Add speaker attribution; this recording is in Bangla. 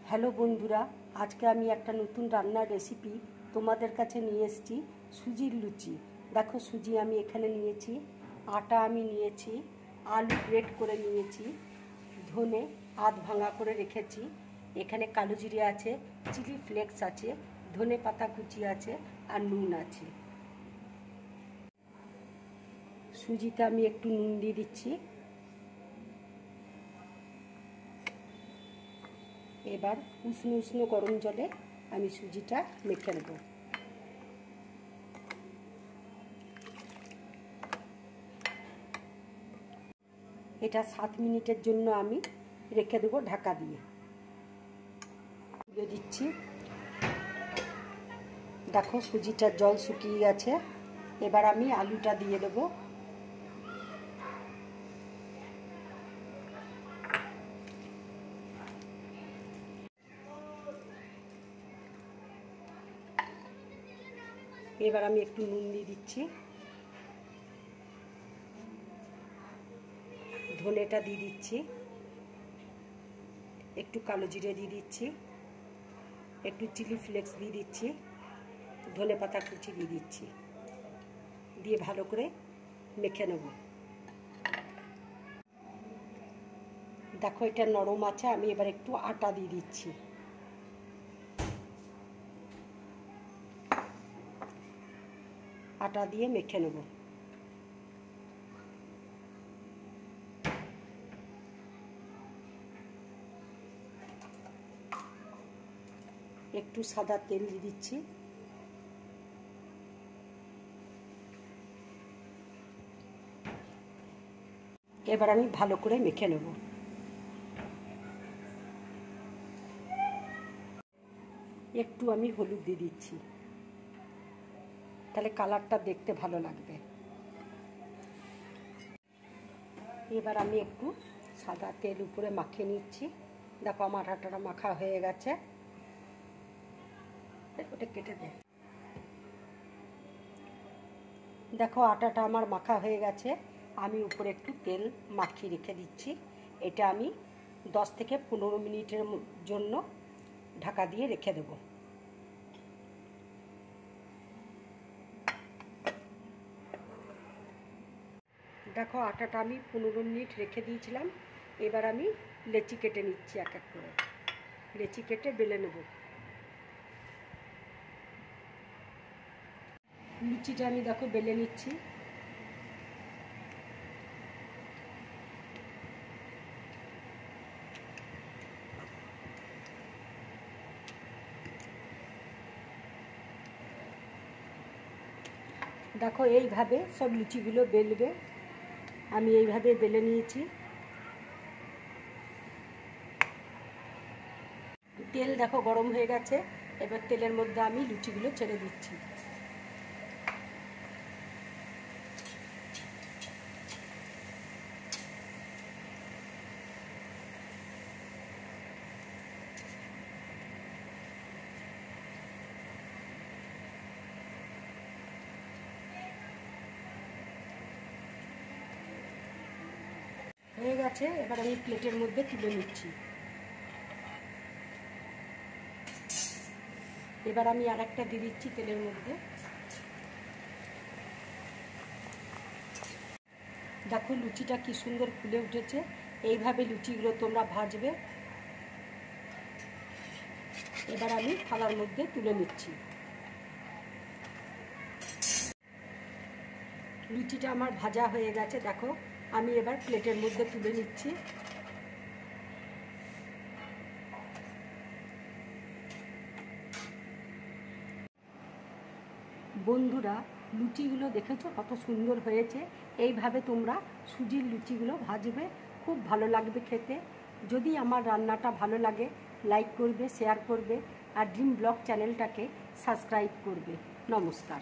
Speaker 1: হ্যালো বন্ধুরা, আজকে আমি একটা নতুন রান্নার রেসিপি তোমাদের কাছে নিয়ে এসেছি। সুজির লুচি। দেখো, সুজি আমি এখানে নিয়েছি, আটা আমি নিয়েছি, আলু গ্রেট করে নিয়েছি, ধনে আধ ভাঙা করে রেখেছি, এখানে কালো জিরে আছে, চিলি ফ্লেক্স আছে, ধনে পাতা কুচি আছে আর নুন আছে। সুজিতে আমি একটু নুন দিয়ে দিচ্ছি। এবার উষ্ণ উষ্ণ গরম জলে আমি সুজিটা মেখে নেব। এটা 7 মিনিটের জন্য আমি রেখে দেবো ঢাকা দিয়ে। দিয়ে দিচ্ছি। দেখো, সুজিটার জল শুকিয়ে গেছে। এবার আমি আলুটা দিয়ে দেবো। এবার আমি একটু নুন দিয়ে দিচ্ছি, ধনেটা দিয়ে দিচ্ছি, একটু কালো জিরে দিয়ে দিচ্ছি, একটু চিলি ফ্লেক্স দিয়ে দিচ্ছি, ধনে পাতা কুচি দিয়ে দিচ্ছি, দিয়ে ভালো করে মেখে নেব। দেখো, এটা নরম আছে। আমি এবার একটু আটা দিয়ে দিচ্ছি। আটা দিয়ে মেখে নেব। একটু সাদা তেল দিয়ে দিচ্ছি। এবার আমি ভালো করে মেখে নেব। একটু আমি হলুদ দিয়ে দিচ্ছি, তাহলে কালারটা দেখতে ভালো লাগবে। এবার আমি একটু সাদা তেল উপরে মাখিয়ে নিচ্ছি। দেখো, আমার আটাটা মাখা হয়ে গেছে। ওটা কেটে দে। দেখো, আটাটা আমার মাখা হয়ে গেছে। আমি উপরে একটু তেল মাখিয়ে রেখে দিচ্ছি। এটা আমি 10 থেকে 15 মিনিটের জন্য ঢাকা দিয়ে রেখে দেব। দেখো, আটাটা আমি 15 মিনিট রেখে দিয়েছিলাম। এবার আমি লেচি কেটে নিচ্ছি। এক এক করে লেচি কেটে বেলে নেব। লুচিটা আমি দেখো বেলে নিচ্ছি। দেখো, এইভাবে সব লুচিগুলো বেলবে। আমি এইভাবে বেলে নিয়েছি। তেল দেখো গরম হয়ে গেছে। এবার তেলের মধ্যে আমি লুচিগুলো ছেড়ে দিচ্ছি। হয়ে গেছে। এবার আমি প্লেটের মধ্যে তুলে নিচ্ছি। এবার আমি আর একটা দিয়ে দিচ্ছি তেলের মধ্যে। দেখো, লুচিটা কি সুন্দর ফুলে উঠেছে। এইভাবে লুচিগুলো তোমরা ভাজবে। এবার আমি থালার মধ্যে তুলে নিচ্ছি। লুচিটা আমার ভাজা হয়ে গেছে। দেখো, আমি এবার প্লেটের মধ্যে তুলে নিচ্ছি। বন্ধুরা, লুচিগুলো দেখেছো কত সুন্দর হয়েছে। এইভাবে তোমরা সুজির লুচিগুলো ভাজবে, খুব ভালো লাগবে খেতে। যদি আমার রান্নাটা ভালো লাগে, লাইক করবে, শেয়ার করবে আর ড্রিম ব্লগ চ্যানেলটাকে সাবস্ক্রাইব করবে। নমস্কার।